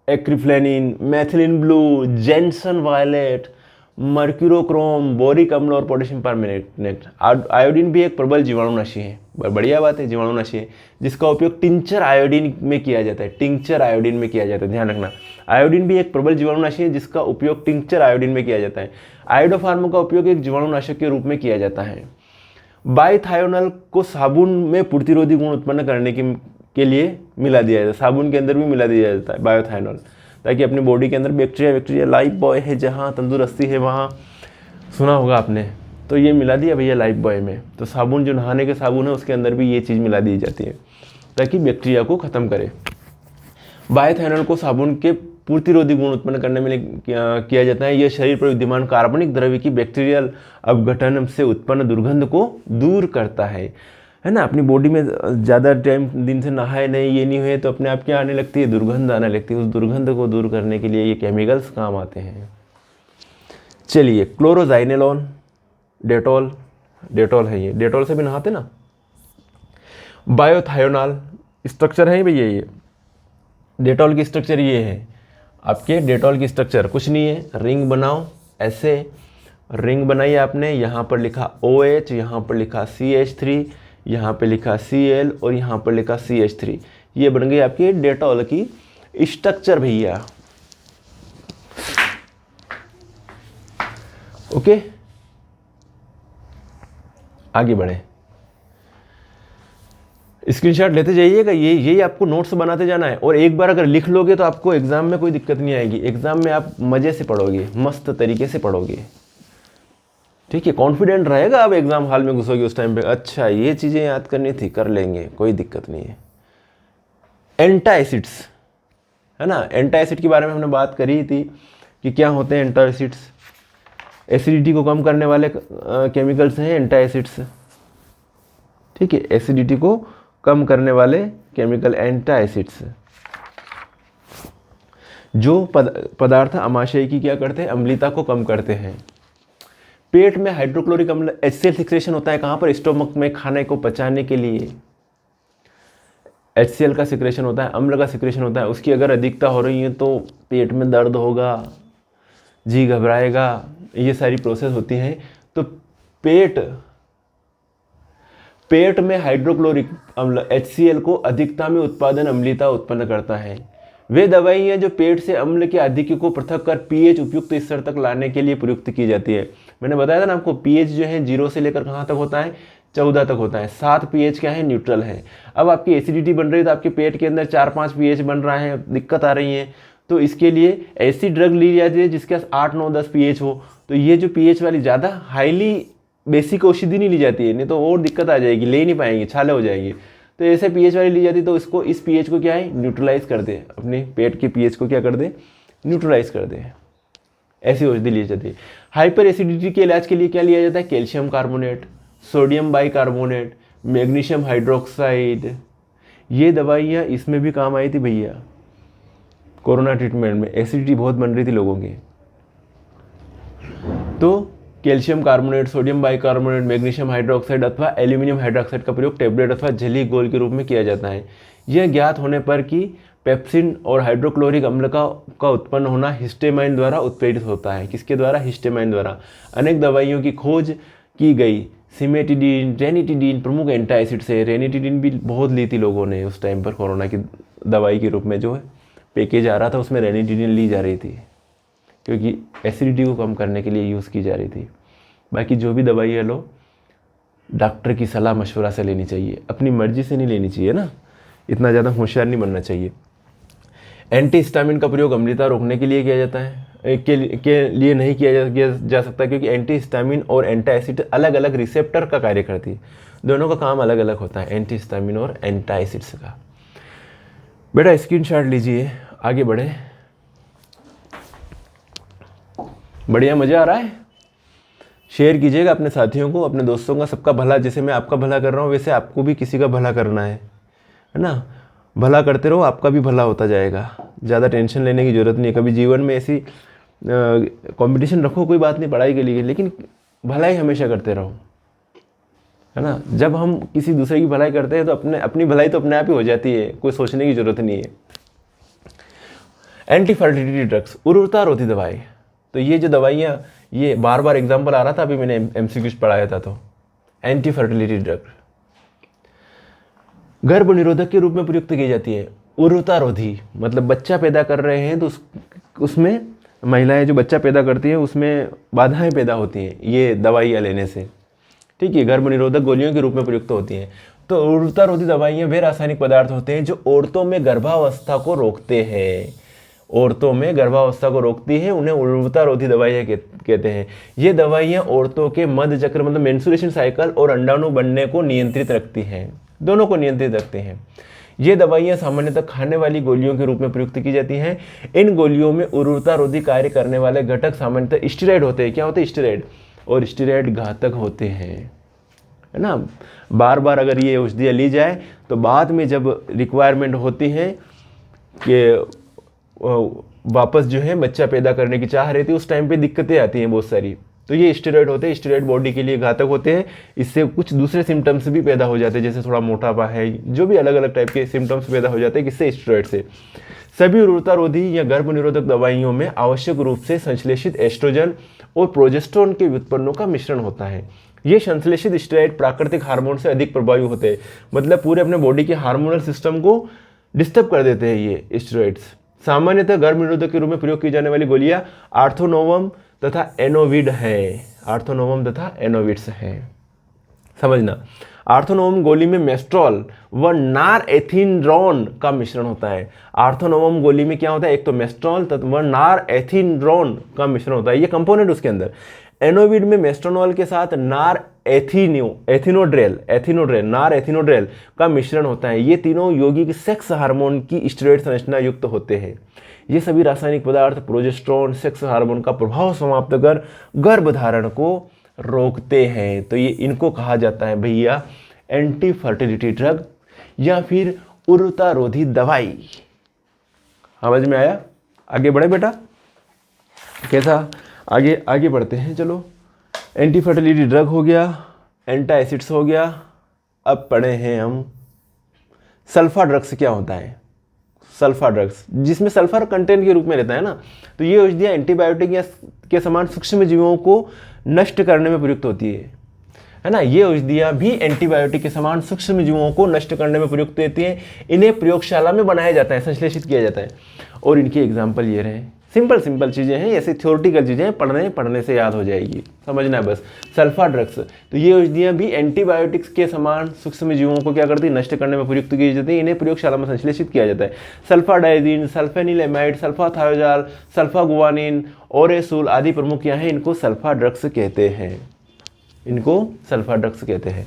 [SPEAKER 1] acriflavine, methylene blue, gentian violet, mercurochrome, boric अम्ल और पोटेशियम परमैंगनेट। आयोडीन भी एक प्रबल जीवाणुनाशी है, बढ़िया बात है, जीवाणुनाशी है, जिसका उपयोग टिंचर आयोडीन में किया जाता है। टिंचर आयोडीन में किया जाता है, ध्यान रखना। आयोडीन भी एक प्रबल जीवाणुनाशी है जिसका उपयोग टिंचर आयोडीन में किया जाता है। आयोडोफार्म का उपयोग एक जीवाणुनाशक के रूप में किया जाता है। बाइथायोनल को साबुन में पूर्तिरोधी गुण उत्पन्न करने के लिए मिला दिया जाता है, साबुन के अंदर भी मिला दिया जाता है बायोथायोनल, ताकि अपनी बॉडी के अंदर बैक्टीरिया लाइफ बॉय है, जहाँ तंदुरुस्ती है वहाँ, सुना होगा आपने, तो ये मिला दिया भैया लाइफ बॉय में। तो साबुन जो नहाने के साबुन है उसके अंदर भी ये चीज़ मिला दी जाती है ताकि बैक्टीरिया को ख़त्म करे। बायोथायोनल को साबुन के पूर्तिरोधी गुण उत्पन्न करने में किया जाता है। यह शरीर पर विद्यमान कार्बनिक द्रव्य की बैक्टीरियल अपघटन से उत्पन्न दुर्गंध को दूर करता है ना। अपनी बॉडी में ज़्यादा टाइम दिन से नहाए नहीं, ये नहीं हुए, तो अपने आप क्या आने लगती है? दुर्गंध आने लगती है। उस दुर्गंध को दूर करने के लिए ये केमिकल्स काम आते हैं। चलिए, क्लोरोजाइनेलोन, डेटॉल है, ये डेटॉल से भी नहाते ना। बायोथायोनॉल स्ट्रक्चर है भैया, ये डेटॉल की स्ट्रक्चर ये है आपके। डेटॉल की स्ट्रक्चर कुछ नहीं है, रिंग बनाओ, ऐसे रिंग बनाई आपने, यहाँ पर लिखा OH, यहाँ पर लिखा CH3, यहाँ पे लिखा Cl और यहाँ पर लिखा CH3। ये बन गई आपकी डेटॉल की स्ट्रक्चर भैया। ओके, आगे बढ़े, स्क्रीनशॉट लेते जाइएगा। यही आपको नोट्स बनाते जाना है, और एक बार अगर लिख लोगे तो आपको एग्जाम में कोई दिक्कत नहीं आएगी। एग्जाम में आप मजे से पढ़ोगे, मस्त तरीके से पढ़ोगे, ठीक है। कॉन्फिडेंट रहेगा, आप एग्जाम हॉल में घुसोगे उस टाइम पे, अच्छा ये चीज़ें याद करनी थी, कर लेंगे, कोई दिक्कत नहीं है। एंटाएसिड्स, है ना, एंटाएसिड के बारे में हमने बात करी थी कि क्या होते हैं एंटाएसिड्स। एसिडिटी को कम करने वाले केमिकल्स हैं एंटाएसिड्स, ठीक है, एसिडिटी को कम करने वाले केमिकल एंटाएसिड्स, जो पदार्थ आमाशय की क्या करते हैं? अम्लता को कम करते हैं। पेट में हाइड्रोक्लोरिक अम्ल HCl सिक्रेशन होता है, कहाँ पर? स्टोमक में, खाने को पचाने के लिए HCl का सिक्रेशन होता है, अम्ल का सिक्रेशन होता है। उसकी अगर अधिकता हो रही है तो पेट में दर्द होगा, जी घबराएगा, ये सारी प्रोसेस होती हैं। तो पेट में हाइड्रोक्लोरिक अम्ल HCl को अधिकता में उत्पादन अम्लता उत्पन्न करता है। वे दवाइयाँ जो पेट से अम्ल के आधिक्य को पृथक कर pH उपयुक्त स्तर तक लाने के लिए प्रयुक्त की जाती है। मैंने बताया था ना आपको, pH जो है 0 से लेकर कहाँ तक होता है? 14 तक होता है। 7 pH क्या है? न्यूट्रल है। अब आपकी एसिडिटी बन रही है तो आपके पेट के अंदर 4-5 pH बन रहा है, दिक्कत आ रही है, तो इसके लिए ऐसी ड्रग ली जाती है जिसके 8, 9, 10 pH हो। तो ये जो pH वाली ज़्यादा हाईली बेसिक औषधि नहीं ली जाती है, नहीं तो और दिक्कत आ जाएगी, ले नहीं पाएंगे, छाले हो जाएगी। तो ऐसे pH वाली ली जाती, तो इसको, इस pH को क्या है? न्यूट्रलाइज कर दे, अपने पेट के pH को क्या कर दे? न्यूट्रलाइज कर दे, ऐसी औषधि ली जाती है। हाइपर एसिडिटी के इलाज के लिए क्या लिया जाता है? Calcium carbonate, sodium bicarbonate, magnesium hydroxide, ये दवाइयाँ इसमें भी काम आई थी भैया। कोरोना ट्रीटमेंट में एसिडिटी बहुत बन रही थी लोगों की, तो calcium carbonate, sodium bicarbonate, magnesium hydroxide अथवा एल्यूमिनियम हाइड्रोक्साइड का प्रयोग टेबलेट अथवा झिल्ली घोल के रूप में किया जाता है। यह ज्ञात होने पर कि पेप्सिन और हाइड्रोक्लोरिक अम्ल का उत्पन्न होना हिस्टेमाइन द्वारा उत्प्रेरित होता है। किसके द्वारा? हिस्टेमाइन द्वारा। अनेक दवाइयों की खोज की गई। सिमेटिडीन, रेनिटिडीन प्रमुख एंटासिड्स है। रेनिटिडीन भी बहुत ली थी लोगों ने उस टाइम पर, कोरोना की दवाई के रूप में जो है पैकेज आ रहा था उसमें रेनिटिडीन ली जा रही थी, क्योंकि एसिडिटी को कम करने के लिए यूज़ की जा रही थी। बाकी जो भी दवाई है लो डॉक्टर की सलाह मशवरा से लेनी चाहिए, अपनी मर्जी से नहीं लेनी चाहिए ना, इतना ज़्यादा होशियार नहीं बनना चाहिए। एंटी हिस्टामिन का प्रयोग अम्लता रोकने के लिए किया जाता है, के लिए नहीं किया जा सकता, क्योंकि एंटी हिस्टामिन और एंटासिड अलग अलग रिसेप्टर का कार्य करती है। दोनों का काम अलग अलग होता है, एंटी हिस्टामिन और एंटासिड्स का। बेटा स्क्रीनशॉट लीजिए, आगे बढ़े। बढ़िया, मज़ा आ रहा है? शेयर कीजिएगा अपने साथियों को, अपने दोस्तों का, सबका भला। जैसे मैं आपका भला कर रहा हूँ वैसे आपको भी किसी का भला करना है ना। भला करते रहो, आपका भी भला होता जाएगा। ज़्यादा टेंशन लेने की ज़रूरत नहीं है। कभी जीवन में ऐसी कंपटीशन रखो, कोई बात नहीं पढ़ाई के लिए, लेकिन भलाई हमेशा करते रहो, है ना। जब हम किसी दूसरे की भलाई करते हैं तो अपनी भलाई तो अपने आप ही हो जाती है, कोई सोचने की ज़रूरत नहीं है। एंटी फर्टिलिटी ड्रग्स, उर्वरता रोधी दवाई। तो ये जो दवाइयाँ, ये बार बार एग्जाम्पल आ रहा था, अभी मैंने MCQs पढ़ाया था। तो एंटी फर्टिलिटी ड्रग गर्भ निरोधक के रूप में प्रयुक्त की जाती है। उर्वरता रोधी मतलब बच्चा पैदा कर रहे हैं तो उसमें महिलाएं जो बच्चा पैदा करती हैं उसमें बाधाएं पैदा होती हैं ये दवाइयाँ लेने से, ठीक है। गर्भ निरोधक गोलियों के रूप में प्रयुक्त होती हैं। तो उर्वरता रोधी दवाइयाँ वे रासायनिक पदार्थ होते हैं जो औरतों में गर्भावस्था को रोकते हैं। औरतों में गर्भावस्था को रोकती है, उन्हें उर्वरता रोधी दवाइयाँ कहते हैं। ये दवाइयाँ औरतों के मध्य चक्र मतलब मेंस्ट्रुएशन साइकिल और अंडाणु बनने को नियंत्रित रखती हैं, दोनों को नियंत्रित रखते हैं। ये दवाइयाँ सामान्यतः खाने वाली गोलियों के रूप में प्रयुक्त की जाती हैं। इन गोलियों में उर्वरता रोधी कार्य करने वाले घटक सामान्यतः स्टेरॉइड होते हैं। क्या होते हैं? स्टेरॉइड। और स्टेरॉइड घातक होते हैं, है ना। बार बार अगर ये औषधियाँ ली जाए तो बाद में जब रिक्वायरमेंट होती है कि वापस जो है बच्चा पैदा करने की चाह रही थी, उस टाइम पे दिक्कतें आती हैं बहुत सारी। तो ये स्टेरॉइड होते हैं, स्टेरॉइड बॉडी के लिए घातक होते हैं। इससे कुछ दूसरे सिम्टम्स भी पैदा हो जाते हैं, जैसे थोड़ा मोटापा है, जो भी अलग अलग टाइप के सिम्टम्स पैदा हो जाते हैं किससे? स्टेरॉइड से। सभी उर्वरता रोधी या गर्भ निरोधक दवाइयों में आवश्यक रूप से संश्लेषित एस्ट्रोजन और प्रोजेस्टेरोन के व्युत्पन्नों का मिश्रण होता है। ये संश्लेषित स्टेरॉइड प्राकृतिक हार्मोन से अधिक प्रभावी होते हैं, मतलब पूरे अपने बॉडी के हार्मोनल सिस्टम को डिस्टर्ब कर देते हैं ये स्टेरॉइड्स। सामान्यतः गर्भ निरोधक के रूप में प्रयोग की जाने वाली गोलियां आर्थोनोवम तथा एनोविड है। आर्थोनोवम तथा एनोविड्स हैं, समझना। आर्थोनोवम गोली में मेस्ट्रॉल व नारएथिनड्रोन का मिश्रण होता है। आर्थोनोवम गोली में क्या होता है? एक तो मेस्ट्रॉल व नारएथिनड्रोन का मिश्रण होता है, ये कंपोनेंट उसके अंदर। एनोविड में मेस्ट्रोनॉल के साथ नारएथिनोड्रेल का मिश्रण होता है। ये तीनों यौगिक सेक्स हार्मोन की स्टेरॉइड संरचना युक्त होते हैं। ये सभी रासायनिक पदार्थ प्रोजेस्टेरोन सेक्स हार्मोन का प्रभाव समाप्त कर गर्भधारण को रोकते हैं। तो ये इनको कहा जाता है भैया एंटी फर्टिलिटी ड्रग या फिर उर्वरता रोधी दवाई। समझ में आया? आगे बढ़े बेटा, कैसा? आगे बढ़ते हैं। चलो, एंटी फर्टिलिटी ड्रग हो गया, एंटासिड्स हो गया। अब पढ़े हैं हम सल्फा ड्रग्स। क्या होता है सल्फा ड्रग्स? जिसमें सल्फर कंटेंट के रूप में रहता है ना। तो ये औषधियाँ एंटीबायोटिक या के समान सूक्ष्म जीवों को नष्ट करने में प्रयुक्त होती है ना। ये औषधियाँ भी एंटीबायोटिक के समान सूक्ष्म जीवों को नष्ट करने में प्रयुक्त होती हैं। इन्हें प्रयोगशाला में बनाया जाता है, संश्लेषित किया जाता है। और इनके एग्जाम्पल ये रहे। सिंपल चीज़ें हैं, ऐसी थ्योरेटिकल चीज़ें हैं, पढ़ने से याद हो जाएगी, समझना है बस। सल्फा ड्रग्स, तो ये औषधियाँ भी एंटीबायोटिक्स के समान सूक्ष्म जीवों को क्या करती है? नष्ट करने में प्रयुक्त की जाती है। इन्हें प्रयोगशाला में संश्लेषित किया जाता है। सल्फाडाइजीन, सल्फेनिलमाइड, सल्फाथायोजाल, सल्फागुआनिन, ओरेसूल आदि प्रमुख यहाँ हैं। इनको सल्फा ड्रग्स कहते हैं, इनको सल्फा ड्रग्स कहते हैं।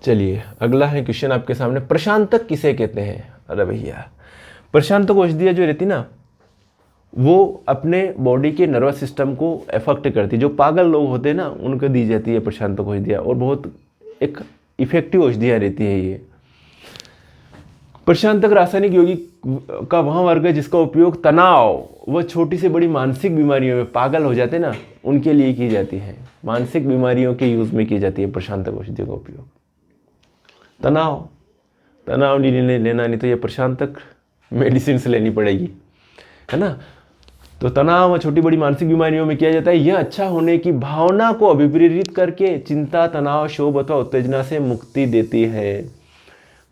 [SPEAKER 1] चलिए अगला है क्वेश्चन आपके सामने, प्रशांतक किसे कहते हैं? अरे भैया, प्रशांतक औषधियाँ जो रहती ना वो अपने बॉडी के नर्वस सिस्टम को अफेक्ट करती है। जो पागल लोग होते हैं ना उनको दी जाती है प्रशांतक औषधियाँ, और बहुत एक इफेक्टिव औषधियाँ रहती है ये। प्रशांतक रासायनिक यौगिक का वह वर्ग है जिसका उपयोग तनाव व छोटी से बड़ी मानसिक बीमारियों में, पागल हो जाते ना उनके लिए की जाती है, मानसिक बीमारियों के यूज में की जाती है प्रशांतक औषधियों का उपयोग। तनाव नहीं लेना, नहीं तो ये प्रशांतक मेडिसिन से लेनी पड़ेगी, है ना। तो तनाव व छोटी बड़ी मानसिक बीमारियों में किया जाता है। यह अच्छा होने की भावना को अभिप्रेरित करके चिंता, तनाव, क्षोभ अथवा उत्तेजना से मुक्ति देती है।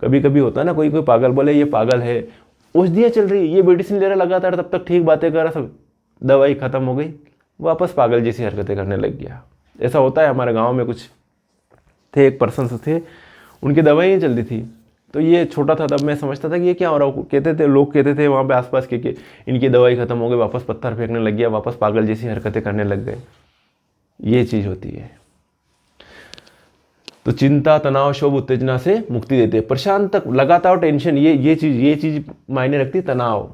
[SPEAKER 1] कभी कभी होता है ना, कोई पागल बोले ये पागल है, औषधियाँ चल रही, ये मेडिसिन ले रहा लगातार, तब तक ठीक बातें कर रहा, सब दवाई खत्म हो गई, वापस पागल जैसी हरकतें करने लग गया। ऐसा होता है, हमारे गाँव में कुछ थे, एक पर्सन थे, उनकी दवाइयाँ चल रही थी। तो ये छोटा था तब मैं समझता था कि ये क्या हो रहा है, कहते थे लोग, कहते थे वहाँ पे आसपास के कि इनकी दवाई खत्म हो गई, वापस पत्थर फेंकने लग गया, वापस पागल जैसी हरकतें करने लग गए। ये चीज़ होती है। तो चिंता, तनाव, क्षोभ, उत्तेजना से मुक्ति देते हैं। प्रशांतक लगातार टेंशन, ये चीज़ मायने रखती है तनाव,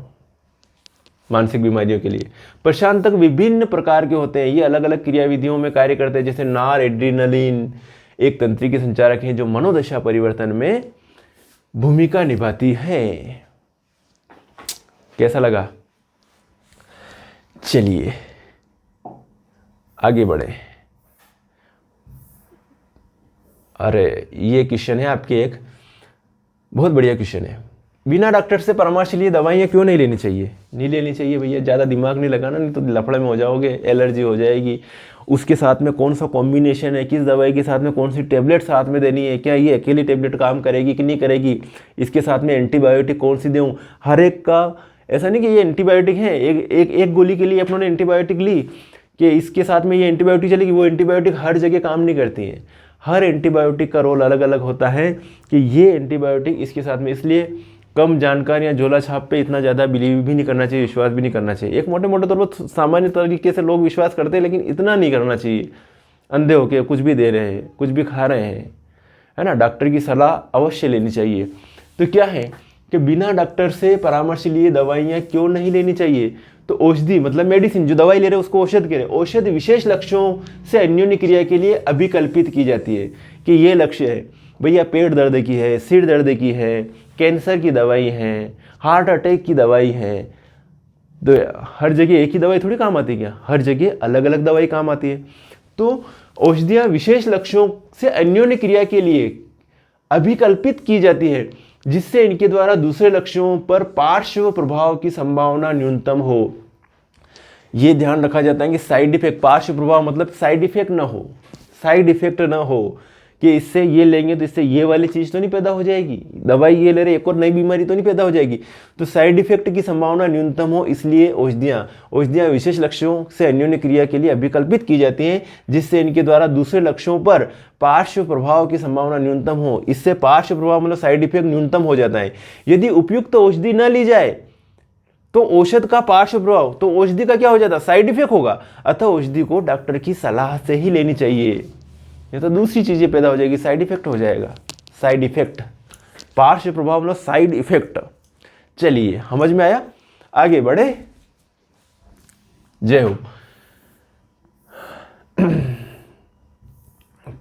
[SPEAKER 1] मानसिक बीमारियों के लिए। प्रशांतक विभिन्न प्रकार के होते हैं, ये अलग अलग क्रियाविधियों में कार्य करते हैं। जैसे नार एड्रिनलिन एक तंत्रिका संचारक है जो मनोदशा परिवर्तन में भूमिका निभाती है। कैसा लगा? चलिए आगे बढ़े। अरे ये क्वेश्चन है आपके, एक बहुत बढ़िया क्वेश्चन है। बिना डॉक्टर से परामर्श लिए दवाइयाँ क्यों नहीं लेनी चाहिए? नहीं लेनी चाहिए भैया, ज़्यादा दिमाग नहीं लगाना, नहीं तो लफड़े में हो जाओगे, एलर्जी हो जाएगी। उसके साथ में कौन सा कॉम्बिनेशन है, किस दवाई के साथ में कौन सी टेबलेट साथ में देनी है, क्या ये अकेली टेबलेट काम करेगी कि नहीं करेगी, इसके साथ में एंटीबायोटिक कौन सी दूँ, हर एक का ऐसा नहीं कि ये एंटीबायोटिक है, एक गोली के लिए अपनों ने एंटीबायोटिक ली कि इसके साथ में ये एंटीबायोटिक चलेगी। वो एंटीबायोटिक हर जगह काम नहीं करती है, हर एंटीबायोटिक का रोल अलग अलग होता है कि ये एंटीबायोटिक इसके साथ में। इसलिए कम जानकारियाँ झोला छाप पे इतना ज़्यादा बिलीव भी नहीं करना चाहिए, विश्वास भी नहीं करना चाहिए। एक मोटे मोटे तौर पर सामान्य तरीके से लोग विश्वास करते हैं, लेकिन इतना नहीं करना चाहिए अंधे होके कुछ भी दे रहे हैं, कुछ भी खा रहे हैं, है ना। डॉक्टर की सलाह अवश्य लेनी चाहिए। तो क्या है कि बिना डॉक्टर से परामर्श लिए दवाइयाँ क्यों नहीं लेनी चाहिए? तो औषधि मतलब मेडिसिन, जो दवाई ले रहे हैं उसको औषध कह रहे हैं। औषधि विशेष लक्ष्यों से अन्योन्य क्रिया के लिए अभिकल्पित की जाती है कि ये लक्ष्य है भैया, पेट दर्द की है, सिर दर्द की है, कैंसर की दवाई है, हार्ट अटैक की दवाई है। तो हर जगह एक ही दवाई थोड़ी काम आती है क्या? हर जगह अलग अलग दवाई काम आती है। तो औषधियाँ विशेष लक्ष्यों से अन्योन्य क्रिया के लिए अभिकल्पित की जाती है, जिससे इनके द्वारा दूसरे लक्ष्यों पर पार्श्व प्रभाव की संभावना न्यूनतम हो। ये ध्यान रखा जाता है कि साइड इफेक्ट, पार्श्व प्रभाव मतलब साइड इफेक्ट ना हो, साइड इफेक्ट ना हो कि इससे ये लेंगे तो इससे ये वाली चीज़ तो नहीं पैदा हो जाएगी, दवाई ये ले रहे एक और नई बीमारी तो नहीं पैदा हो जाएगी। तो साइड इफेक्ट की संभावना न्यूनतम हो, इसलिए औषधियाँ विशेष लक्ष्यों से अन्योन्य क्रिया के लिए अभिकल्पित की जाती हैं, जिससे इनके द्वारा दूसरे लक्ष्यों पर पार्श्व प्रभाव की संभावना न्यूनतम हो। इससे पार्श्व प्रभाव मतलब साइड इफेक्ट न्यूनतम हो जाता है। यदि उपयुक्त औषधि न ली जाए तो औषध का पार्श्व प्रभाव, तो औषधि का क्या हो जाता है? साइड इफेक्ट होगा। अतः औषधि को डॉक्टर की सलाह से ही लेनी चाहिए, ये तो दूसरी चीजें पैदा हो जाएगी, साइड इफेक्ट हो जाएगा। साइड इफेक्ट, पार्श्व प्रभाव मतलब साइड इफेक्ट। चलिए समझ में आया? आगे बढ़े। जय हो।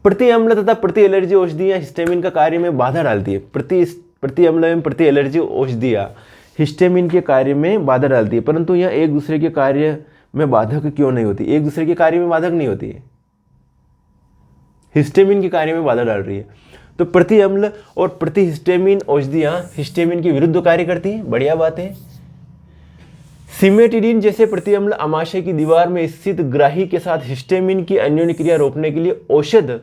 [SPEAKER 1] प्रति अम्ल तथा प्रति एलर्जी औषधियां हिस्टामिन का कार्य में बाधा डालती है। प्रति अम्ल एवं प्रति एलर्जी औषधियां हिस्टामिन के कार्य में बाधा डालती है, परंतु यह एक दूसरे के कार्य में बाधक क्यों नहीं होती? एक दूसरे के कार्य में बाधक नहीं होती है, हिस्टामिन के कार्य में बाधा डाल रही है। तो प्रति अम्ल और प्रति हिस्टामिन औषधियां हिस्टामिन के विरुद्ध कार्य करती हैं, बढ़िया बात है। सिमेटिडिन जैसे प्रति अम्ल आमाशय की दीवार में स्थित ग्राही के साथ हिस्टामिन की अन्योन्य क्रिया रोकने के लिए औषध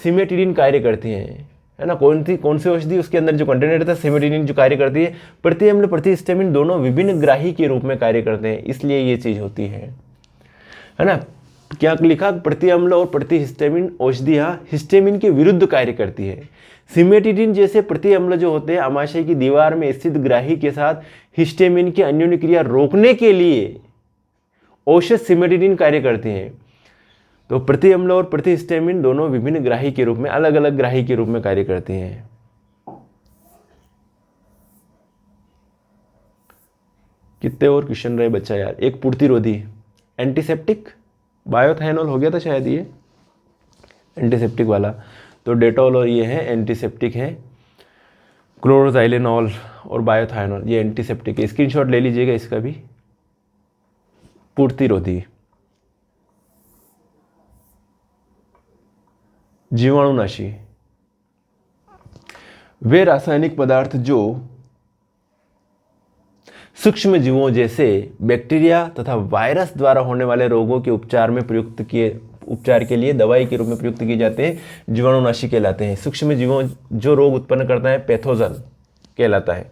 [SPEAKER 1] सिमेटिडिन कार्य करती हैं, है ना। कौन सी औषधि, उसके अंदर जो कंटेंट रहता है सिमेटिडिन जो कार्य करती है। प्रति अम्ल प्रति हिस्टामिन दोनों विभिन्न ग्राही के रूप में कार्य करते हैं, इसलिए ये चीज होती है ना। क्या लिखा? प्रति अम्ल और प्रति हिस्टामिन औषधियां हिस्टामिन के विरुद्ध कार्य करती है। सिमेटिडिन जैसे प्रति अम्ल जो होते हैं आमाशय की दीवार में स्थित ग्राही के साथ हिस्टामिन की अन्योन्य क्रिया रोकने के लिए औषध सिमेटिडिन कार्य करते हैं। तो प्रति अम्ल और प्रति हिस्टामिन दोनों विभिन्न ग्राही के रूप में, अलग अलग ग्राही के रूप में कार्य करते हैं। कितने और क्वेश्चन रहे बच्चा यार? एक पूर्तिरोधी, एंटीसेप्टिक, बायोथेनॉल हो गया था शायद ये एंटीसेप्टिक वाला। तो डेटॉल और ये है एंटीसेप्टिक है। क्लोरोजाइलेनॉल और बायोथायनॉल, ये एंटीसेप्टिक है। स्क्रीनशॉट ले लीजिएगा इसका भी। पूर्तिरोधी, जीवाणुनाशी, वे रासायनिक पदार्थ जो सूक्ष्म जीवों जैसे बैक्टीरिया तथा वायरस द्वारा होने वाले रोगों के उपचार के लिए दवाई के रूप में प्रयुक्त किए जाते हैं, जीवाणुनाशी कहलाते हैं। सूक्ष्म जीवों जो रोग उत्पन्न करता है पैथोजन कहलाता है।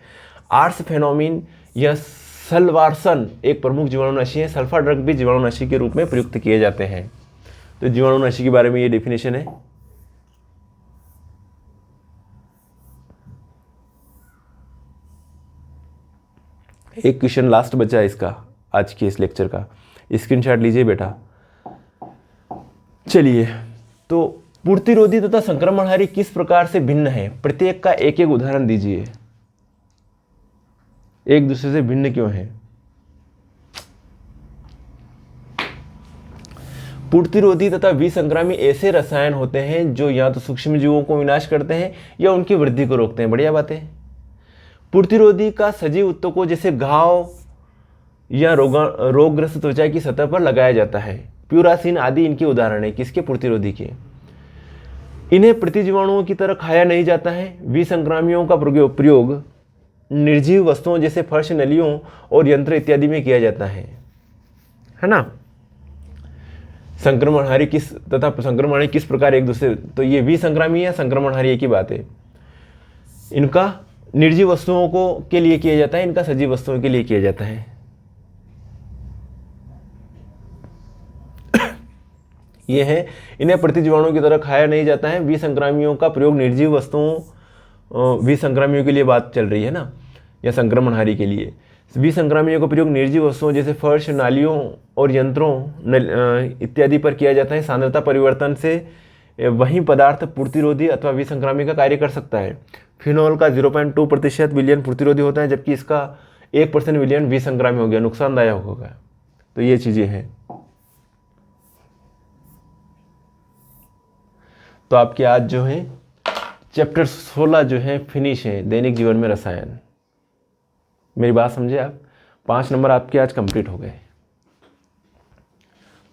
[SPEAKER 1] आर्स फेनोमिन या सल्वारसन एक प्रमुख जीवाणुनाशी है। सल्फा ड्रग भी जीवाणुनाशी के रूप में प्रयुक्त किए जाते हैं। तो जीवाणुनाशी के बारे में ये डेफिनेशन है। एक क्वेश्चन लास्ट बचा है इसका, आज के इस लेक्चर का, स्क्रीनशॉट लीजिए बेटा। चलिए, तो पूर्तिरोधी तथा संक्रमणहारी किस प्रकार से भिन्न है, प्रत्येक का एक एक उदाहरण दीजिए। एक दूसरे से भिन्न क्यों है? पूर्तिरोधी तथा विसंक्रामी ऐसे रसायन होते हैं जो या तो सूक्ष्म जीवों को विनाश करते हैं या उनकी वृद्धि को रोकते हैं। बढ़िया बात है। पूर्तिरोधी का सजीव ऊतकों जैसे घाव या रोगग्रस्त त्वचा की सतह पर लगाया जाता है। प्यूरासिन आदि इनके उदाहरण है। किसके? पूर्तिरोधी के। इन्हें प्रतिजीवाणुओं की तरह खाया नहीं जाता है। विसंक्रामियों का प्रयोग निर्जीव वस्तुओं जैसे फर्श, नलियों और यंत्र इत्यादि में किया जाता है ना। संक्रमणहारी किस प्रकार एक दूसरे, तो ये विसंक्रामी या संक्रमणहारी एक ही बात है। इनका निर्जीव वस्तुओं को के लिए किया जाता है, इनका सजीव वस्तुओं के लिए किया जाता है। ये है, इन्हें प्रतिजीवाणुओं की तरह खाया नहीं जाता है। विसंक्रामियों का प्रयोग निर्जीव वस्तुओं, विसंक्रामियों के लिए बात चल रही है ना, या संक्रमणहारी के लिए। विसंक्रामियों का प्रयोग निर्जीव वस्तुओं जैसे फर्श, नालियों और यंत्रों इत्यादि पर किया जाता है। सांद्रता परिवर्तन से वही पदार्थ पूर्तिरोधी अथवा विसंक्रामी का कार्य कर सकता है। फिनॉल का 0.2% विलयन पूर्तिरोधी होता है, जबकि इसका 1% विलयन विसंक्रामी हो गया, नुकसानदायक होगा। तो ये चीज़ें हैं। तो आपके आज जो है चैप्टर 16 जो है फिनिश है, दैनिक जीवन में रसायन। मेरी बात समझे आप? 5 नंबर आपके आज कंप्लीट हो गए।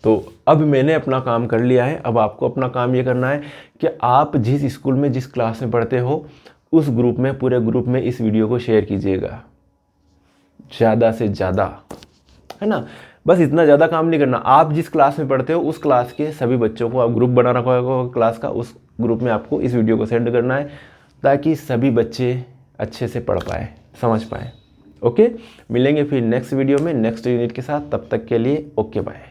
[SPEAKER 1] तो अब मैंने अपना काम कर लिया है। अब आपको अपना काम ये करना है कि आप जिस स्कूल में जिस क्लास में पढ़ते हो उस ग्रुप में, पूरे ग्रुप में इस वीडियो को शेयर कीजिएगा ज़्यादा से ज़्यादा, है ना। बस इतना ज़्यादा काम नहीं करना। आप जिस क्लास में पढ़ते हो उस क्लास के सभी बच्चों को आप ग्रुप बना रखा होगा क्लास का, उस ग्रुप में आपको इस वीडियो को सेंड करना है ताकि सभी बच्चे अच्छे से पढ़ पाए, समझ पाए। ओके, मिलेंगे फिर नेक्स्ट वीडियो में नेक्स्ट यूनिट के साथ। तब तक के लिए ओके बाय।